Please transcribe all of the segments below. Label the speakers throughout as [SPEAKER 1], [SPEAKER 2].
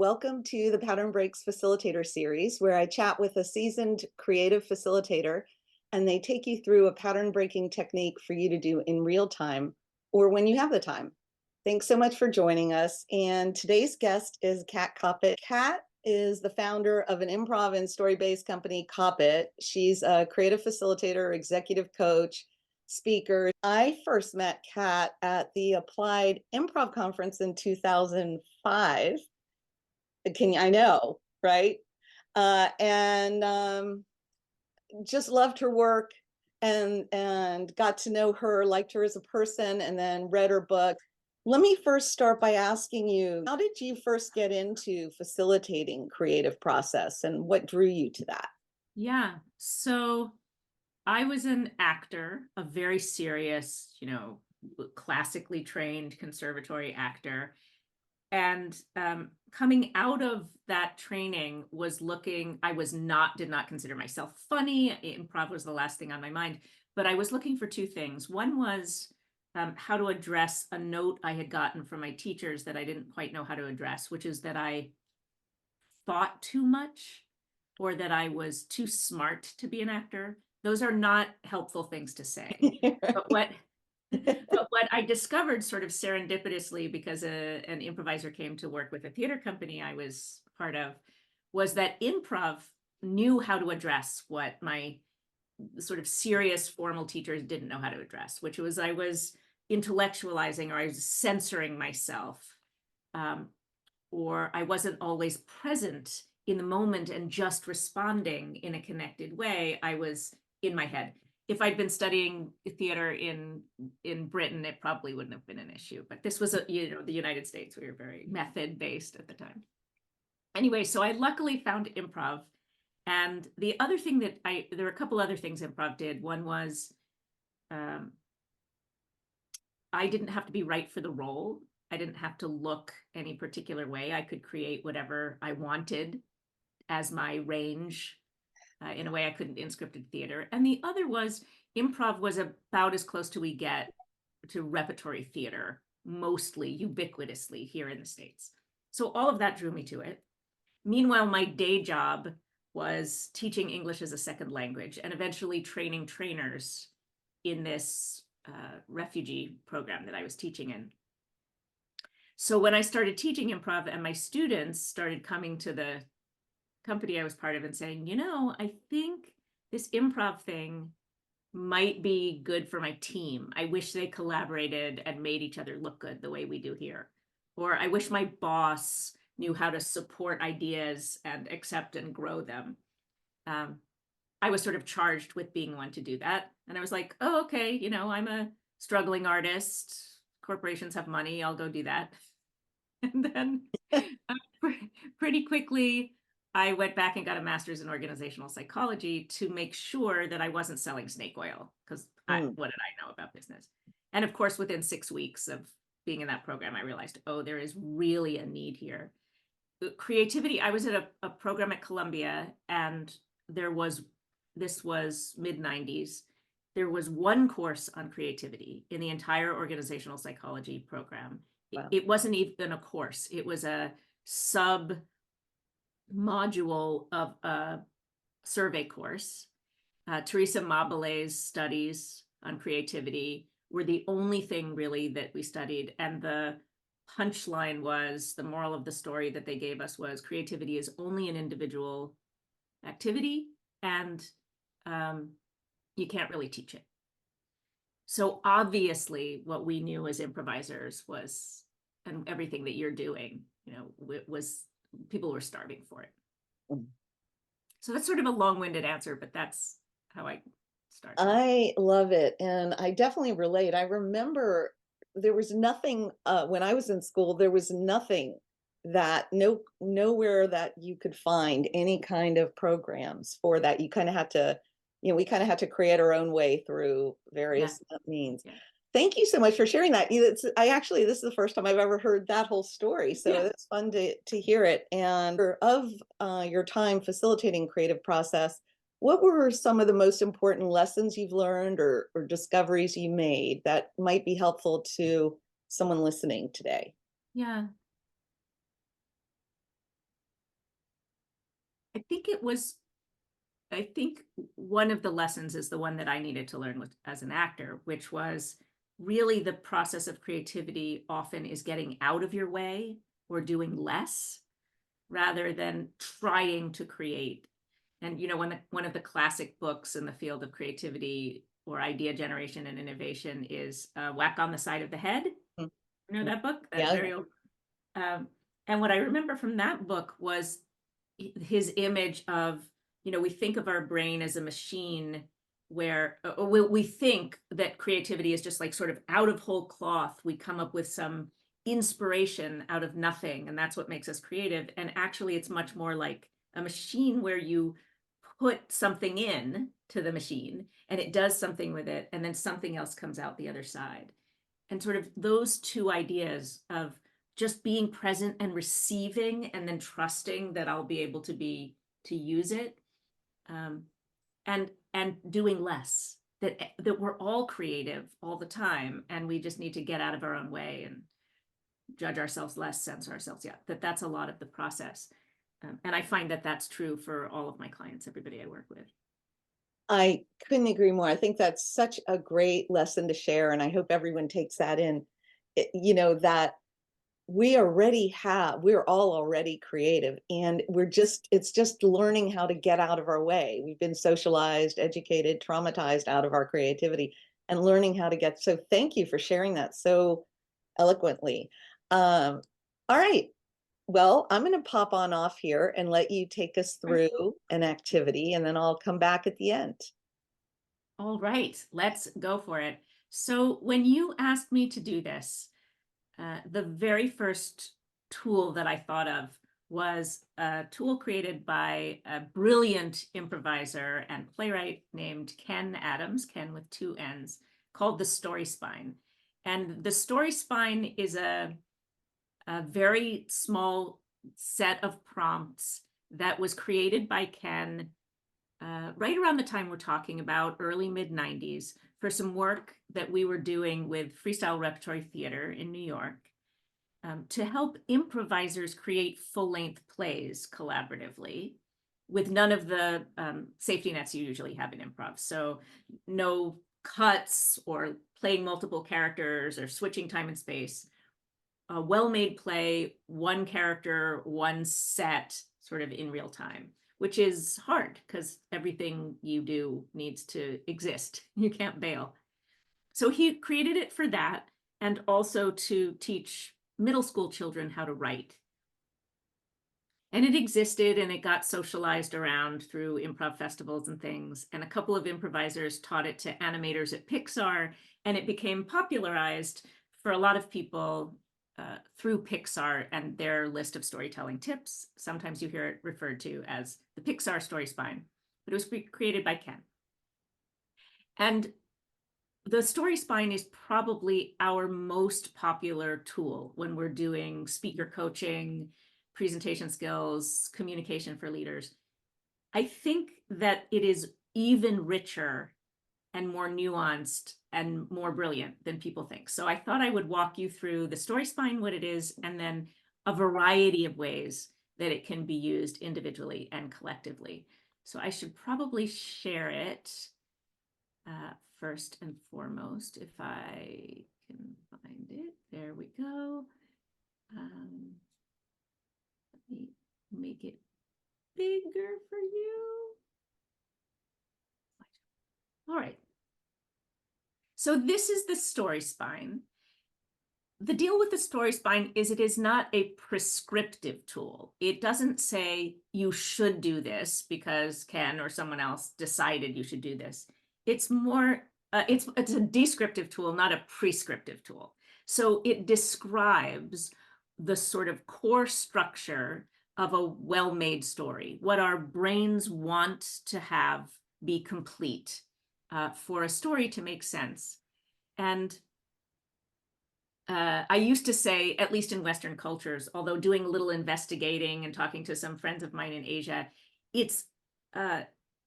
[SPEAKER 1] Welcome to the Pattern Breaks Facilitator series, where I chat with a seasoned creative facilitator and they take you through a pattern breaking technique for you to do in real time or when you have the time. Thanks so much for joining us. And today's guest is Kat Koppett. Kat is the founder of an improv and story-based company, Koppett. She's a creative facilitator, executive coach, speaker. I first met Kat at the Applied Improv Conference in 2005. I know, right? And just loved her work and got to know her, liked her as a person, and then read her book. Let me first start by asking you, how did you first get into facilitating creative process and what drew you to that?
[SPEAKER 2] Yeah. So I was an actor, a very serious, classically trained conservatory actor. And coming out of that training did not consider myself funny. Improv was the last thing on my mind, but I was looking for two things. One was how to address a note I had gotten from my teachers that I didn't quite know how to address, which is that I thought too much or that I was too smart to be an actor. Those are not helpful things to say. But what but what I discovered sort of serendipitously, because an improviser came to work with a theater company I was part of, was that improv knew how to address what my sort of serious formal teachers didn't know how to address, which was I was intellectualizing or I was censoring myself, um, or I wasn't always present in the moment and just responding in a connected way. I was in my head. If I'd been studying theater in Britain, it probably wouldn't have been an issue. But this was the United States. We were very method based at the time. Anyway, so I luckily found improv. And the other thing there were a couple other things improv did. One was um, I didn't have to be right for the role. I didn't have to look any particular way. I could create whatever I wanted as my range in a way I couldn't in scripted theater. And the other was improv was about as close to we get to repertory theater, mostly ubiquitously here in the States. So all of that drew me to it. Meanwhile, my day job was teaching English as a second language and eventually training trainers in this refugee program that I was teaching in. So when I started teaching improv and my students started coming to the company I was part of and saying, I think this improv thing might be good for my team. I wish they collaborated and made each other look good the way we do here. Or I wish my boss knew how to support ideas and accept and grow them. I was sort of charged with being one to do that. And I was like, oh, okay, I'm a struggling artist. Corporations have money. I'll go do that. And then pretty quickly, I went back and got a master's in organizational psychology to make sure that I wasn't selling snake oil, because what did I know about business? And of course, within 6 weeks of being in that program, I realized, oh, there is really a need here. Creativity, I was at a program at Columbia, and this was mid-90s. There was one course on creativity in the entire organizational psychology program.
[SPEAKER 1] Wow.
[SPEAKER 2] It wasn't even a course. It was a sub module of a survey course. Teresa Mabelay's studies on creativity were the only thing really that we studied. And the punchline was, the moral of the story that they gave us was, creativity is only an individual activity, and you can't really teach it. So obviously what we knew as improvisers was, and everything that you're doing, was, people were starving for it. So that's sort of a long-winded answer, but that's how I started.
[SPEAKER 1] I love it. And I definitely relate. I remember there was nothing when I was in school, there was nothing nowhere that you could find any kind of programs for that. You kind of had to, we kind of had to create our own way through various means. Yeah. Thank you so much for sharing that. This is the first time I've ever heard that whole story. So it's fun to hear it. And of your time facilitating creative process, what were some of the most important lessons you've learned or discoveries you made that might be helpful to someone listening today?
[SPEAKER 2] Yeah. think it was, I think one of the lessons is the one that I needed to learn as an actor, which was really the process of creativity often is getting out of your way or doing less rather than trying to create. And one of the classic books in the field of creativity or idea generation and innovation is Whack on the Side of the Head.
[SPEAKER 1] Mm,
[SPEAKER 2] You know
[SPEAKER 1] mm.
[SPEAKER 2] that book? That
[SPEAKER 1] Yeah,
[SPEAKER 2] very old. Um, and what I remember from that book was his image of, we think of our brain as a machine where we think that creativity is just like sort of out of whole cloth. We come up with some inspiration out of nothing, and that's what makes us creative. And actually, it's much more like a machine where you put something in to the machine and it does something with it, and then something else comes out the other side. And sort of those two ideas of just being present and receiving and then trusting that I'll be able to use it, um, and doing less, that we're all creative all the time and we just need to get out of our own way and judge ourselves less, censor ourselves. Yeah, that's a lot of the process. And I find that that's true for all of my clients, everybody I work with.
[SPEAKER 1] I couldn't agree more. I think that's such a great lesson to share, and I hope everyone takes that in. That we're all already creative, and it's just learning how to get out of our way. We've been socialized, educated, traumatized out of our creativity, and learning how to get. So thank you for sharing that so eloquently. All right. Well, I'm going to pop on off here and let you take us through an activity, and then I'll come back at the end.
[SPEAKER 2] All right, let's go for it. So when you asked me to do this, the very first tool that I thought of was a tool created by a brilliant improviser and playwright named Ken Adams, Ken with two N's, called the Story Spine. And the Story Spine is a very small set of prompts that was created by Ken right around the time we're talking about, early mid-90s, for some work that we were doing with Freestyle Repertory Theater in New York, to help improvisers create full-length plays collaboratively with none of the safety nets you usually have in improv. So no cuts or playing multiple characters or switching time and space. A well-made play, one character, one set, sort of in real time, which is hard because everything you do needs to exist. You can't bail. So he created it for that, and also to teach middle school children how to write. And it existed and it got socialized around through improv festivals and things. And a couple of improvisers taught it to animators at Pixar, and it became popularized for a lot of people through Pixar and their list of storytelling tips. Sometimes you hear it referred to as the Pixar Story Spine, but it was created by Ken. And the Story Spine is probably our most popular tool when we're doing speaker coaching, presentation skills, communication for leaders. I think that it is even richer and more nuanced and more brilliant than people think. So I thought I would walk you through the Story Spine, what it is, and then a variety of ways that it can be used individually and collectively. So I should probably share it first and foremost, if I can find it. There we go. Let me make it bigger for you. All right. So this is the Story Spine. The deal with the Story Spine is it is not a prescriptive tool. It doesn't say you should do this because Ken or someone else decided you should do this. It's more, it's a descriptive tool, not a prescriptive tool. So it describes the sort of core structure of a well-made story, what our brains want to have be complete for a story to make sense. And I used to say, at least in Western cultures, although doing a little investigating and talking to some friends of mine in Asia, it's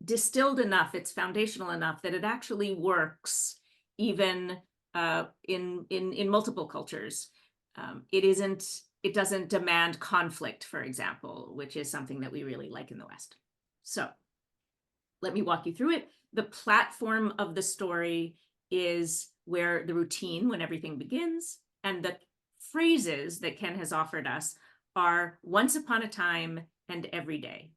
[SPEAKER 2] distilled enough, it's foundational enough that it actually works even in multiple cultures. It doesn't demand conflict, for example, which is something that we really like in the West. So let me walk you through it. The platform of the story is where the routine, when everything begins, and the phrases that Ken has offered us are once upon a time and every day.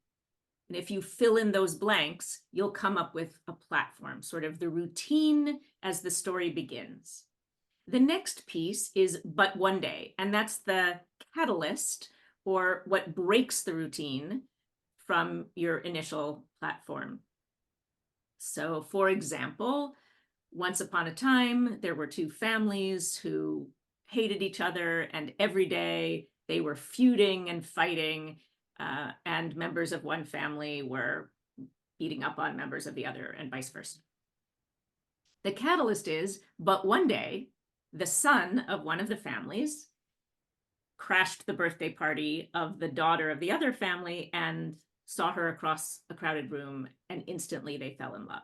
[SPEAKER 2] And if you fill in those blanks, you'll come up with a platform, sort of the routine as the story begins. The next piece is but one day, and that's the catalyst, or what breaks the routine from your initial platform. So, for example, once upon a time, there were two families who hated each other, and every day they were feuding and fighting, and members of one family were beating up on members of the other, and vice versa. The catalyst is, but one day, the son of one of the families crashed the birthday party of the daughter of the other family and saw her across a crowded room, and instantly they fell in love,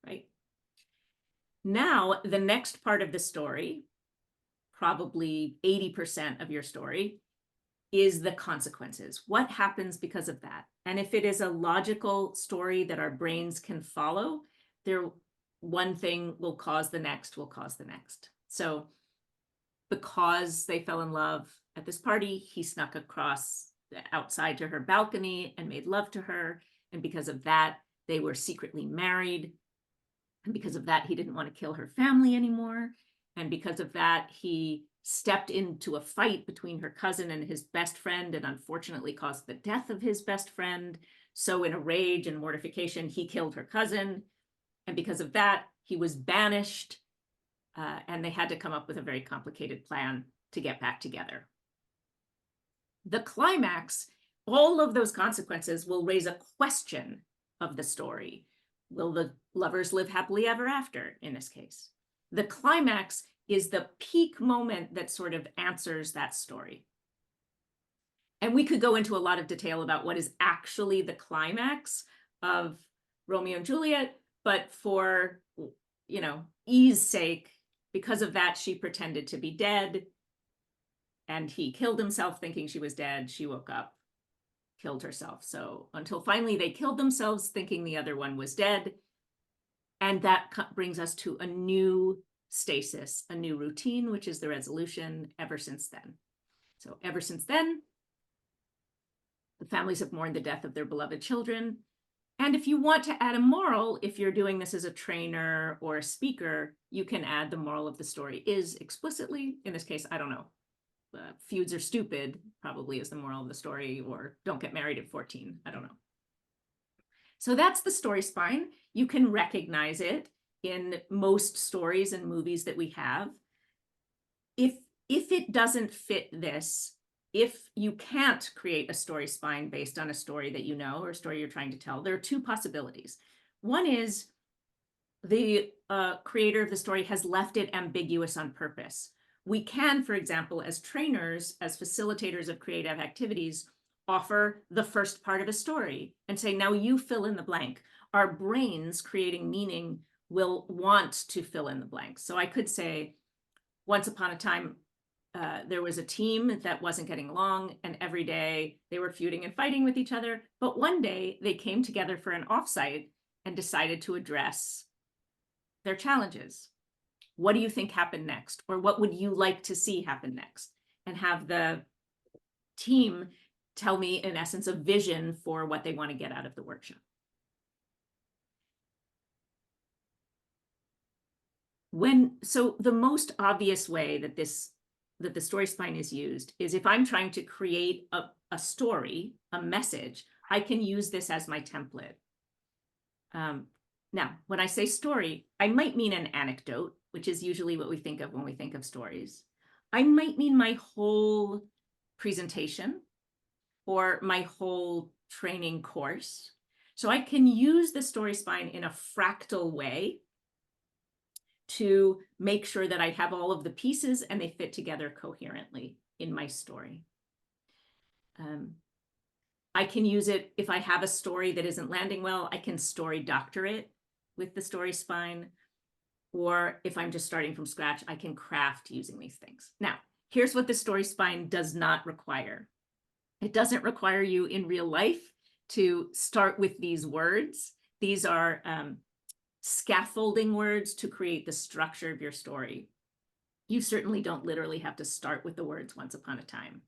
[SPEAKER 2] right? Now, the next part of the story, probably 80% of your story, is the consequences. What happens because of that? And if it is a logical story that our brains can follow, one thing will cause the next, will cause the next. So because they fell in love at this party, he snuck across outside to her balcony and made love to her. And because of that, they were secretly married. And because of that, he didn't want to kill her family anymore. And because of that, he stepped into a fight between her cousin and his best friend, and unfortunately caused the death of his best friend. So in a rage and mortification, he killed her cousin. And because of that, he was banished, and they had to come up with a very complicated plan to get back together. The climax, all of those consequences will raise a question of the story. Will the lovers live happily ever after, in this case? The climax is the peak moment that sort of answers that story. And we could go into a lot of detail about what is actually the climax of Romeo and Juliet, but for, ease sake, because of that, she pretended to be dead, and he killed himself thinking she was dead. She woke up, killed herself. So until finally they killed themselves thinking the other one was dead. And that brings us to a new stasis, a new routine, which is the resolution ever since then. So ever since then, the families have mourned the death of their beloved children. And if you want to add a moral, if you're doing this as a trainer or a speaker, you can add the moral of the story is explicitly, in this case, I don't know, feuds are stupid, probably is the moral of the story, or don't get married at 14, I don't know. So that's the story spine. You can recognize it in most stories and movies that we have. If it doesn't fit this, if you can't create a story spine based on a story that you know or a story you're trying to tell, there are two possibilities. One is the creator of the story has left it ambiguous on purpose. We can, for example, as trainers, as facilitators of creative activities, offer the first part of a story and say, now you fill in the blank. Our brains creating meaning will want to fill in the blanks. So I could say, once upon a time, there was a team that wasn't getting along, and every day they were feuding and fighting with each other. But one day they came together for an offsite and decided to address their challenges. What do you think happened next? Or what would you like to see happen next? And have the team tell me, in essence, a vision for what they want to get out of the workshop. So the most obvious way that the story spine is used is if I'm trying to create a story, a message, I can use this as my template. Now, when I say story, I might mean an anecdote, which is usually what we think of when we think of stories. I might mean my whole presentation or my whole training course. So I can use the story spine in a fractal way to make sure that I have all of the pieces and they fit together coherently in my story. I can use it if I have a story that isn't landing well, I can story doctor it with the story spine. Or if I'm just starting from scratch, I can craft using these things. Now, here's what the story spine does not require. It doesn't require you in real life to start with these words. These are scaffolding words to create the structure of your story. You certainly don't literally have to start with the words once upon a time.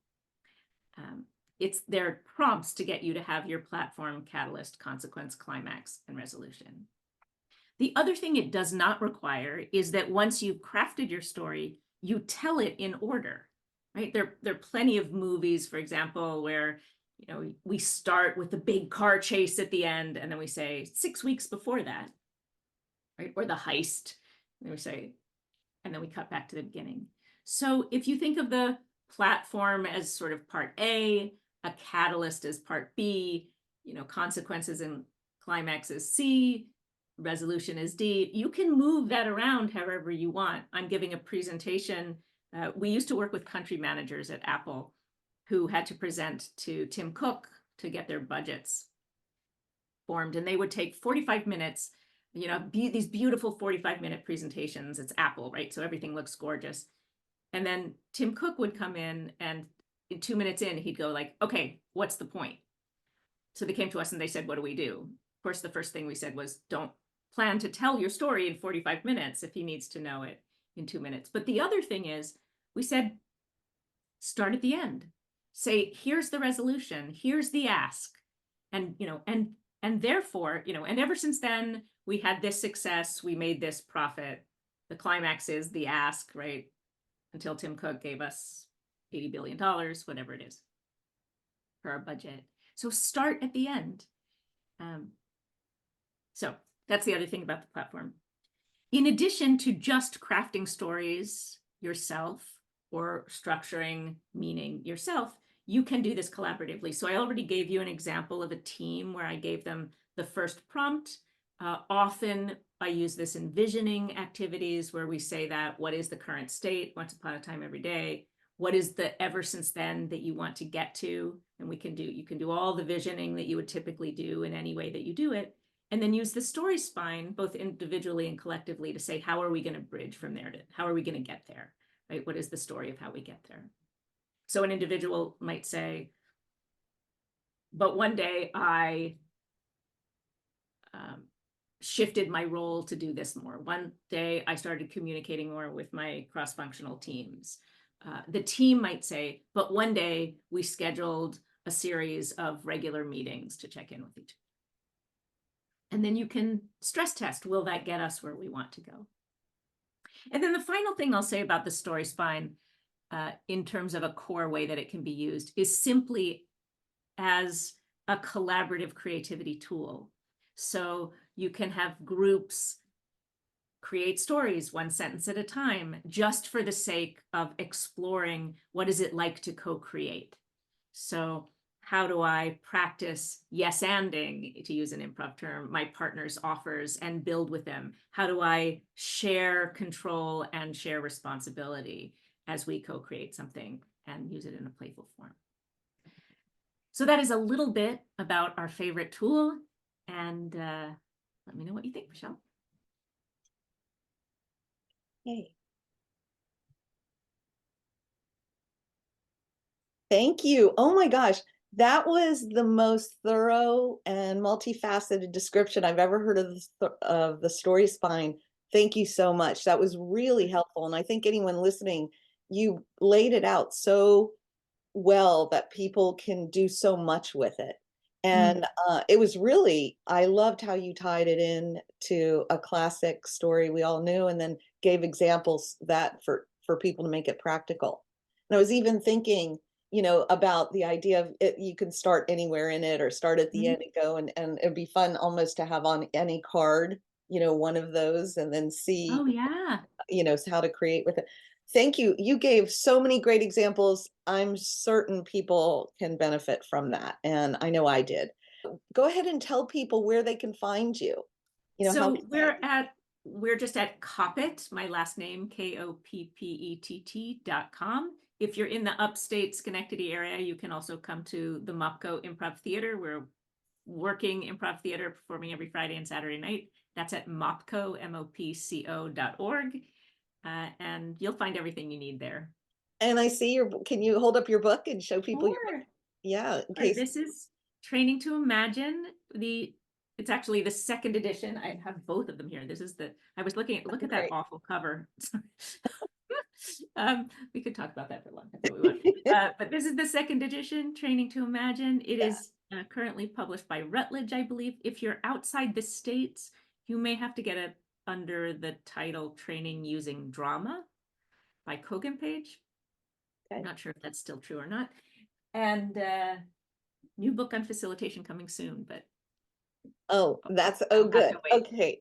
[SPEAKER 2] They're prompts to get you to have your platform, catalyst, consequence, climax, and resolution. The other thing it does not require is that once you've crafted your story, you tell it in order, right? There are plenty of movies, for example, where we start with the big car chase at the end, and then we say 6 weeks before that, right? Or the heist, and we say, and then we cut back to the beginning. So if you think of the platform as sort of part A, a catalyst as part B, consequences and climax as C, resolution is D, you can move that around however you want. I'm giving a presentation. We used to work with country managers at Apple who had to present to Tim Cook to get their budgets formed. And they would take 45 minutes, these beautiful 45-minute presentations. It's Apple, right? So everything looks gorgeous. And then Tim Cook would come in, and 2 minutes in, he'd go like, okay, what's the point? So they came to us and they said, what do we do? Of course, the first thing we said was, don't plan to tell your story in 45 minutes if he needs to know it in 2 minutes. But the other thing is, we said, start at the end. Say, here's the resolution, here's the ask. And, and therefore, and ever since then, we had this success, we made this profit. The climax is the ask, right? Until Tim Cook gave us $80 billion, whatever it is, for our budget. So start at the end. So that's the other thing about the platform. In addition to just crafting stories yourself or structuring meaning yourself, you can do this collaboratively. So I already gave you an example of a team where I gave them the first prompt. Often I use this in visioning activities where we say that, what is the current state, once upon a time every day? What is the ever since then that you want to get to? And you can do all the visioning that you would typically do in any way that you do it. And then use the story spine, both individually and collectively, to say, how are we going to bridge from there? How are we going to get there? Right? What is the story of how we get there? So an individual might say, but one day I shifted my role to do this more. One day I started communicating more with my cross-functional teams. The team might say, but one day we scheduled a series of regular meetings to check in with each other. And then you can stress test, will that get us where we want to go? And then the final thing I'll say about the story spine, in terms of a core way that it can be used, is simply as a collaborative creativity tool. So you can have groups create stories one sentence at a time, just for the sake of exploring what is it like to co-create. So how do I practice yes-anding, to use an improv term, my partner's offers and build with them? How do I share control and share responsibility as we co-create something and use it in a playful form? So that is a little bit about our favorite tool. And let me know what you think, Michelle.
[SPEAKER 1] Hey. Thank you. Oh my gosh. That was the most thorough and multifaceted description I've ever heard of the story spine. Thank you so much. That was really helpful. And I think anyone listening, you laid it out so well that people can do so much with it. And it was really, I loved how you tied it in to a classic story we all knew, and then gave examples that for people to make it practical. And I was even thinking, about the idea of it, you can start anywhere in it or start at the end and go, and it'd be fun almost to have on any card, one of those, and then see,
[SPEAKER 2] Oh, yeah.
[SPEAKER 1] how to create with it. Thank you. You gave so many great examples. I'm certain people can benefit from that. And I know I did. Go ahead and tell people where they can find you.
[SPEAKER 2] So we're just at Koppett, my last name, KOPPETT.com. If you're in the upstate Schenectady area, you can also come to the MOPCO Improv Theater. We're working improv theater, performing every Friday and Saturday night. That's at MOPCO, MOPCO.org. And you'll find everything you need there.
[SPEAKER 1] And I see can you hold up your book and show people your book?
[SPEAKER 2] Sure.
[SPEAKER 1] Yeah, in
[SPEAKER 2] Sure.
[SPEAKER 1] case.
[SPEAKER 2] Training to Imagine. It's actually the second edition. I have both of them here. This is I was look at that
[SPEAKER 1] Great.
[SPEAKER 2] awful cover. We could talk about that for a long time, but we won't. But this is the second edition, Training to Imagine. It
[SPEAKER 1] Yeah.
[SPEAKER 2] is currently published by Routledge, I believe. If you're outside the States, you may have to get it under the title Training Using Drama by Kogan Page.
[SPEAKER 1] Okay.
[SPEAKER 2] I'm not sure if that's still true or not. And new book on facilitation coming soon, but
[SPEAKER 1] Oh, that's
[SPEAKER 2] I'll have
[SPEAKER 1] good.
[SPEAKER 2] to wait.
[SPEAKER 1] Okay.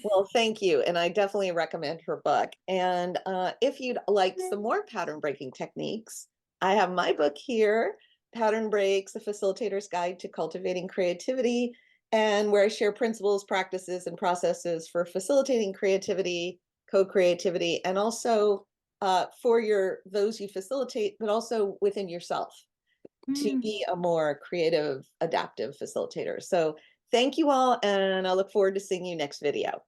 [SPEAKER 1] Well, thank you. And I definitely recommend her book. And if you'd like some more pattern breaking techniques, I have my book here, Pattern Breaks, A Facilitator's Guide to Cultivating Creativity, and where I share principles, practices, and processes for facilitating creativity, co-creativity, and also for those you facilitate, but also within yourself to be a more creative, adaptive facilitator. So thank you all, and I look forward to seeing you next video.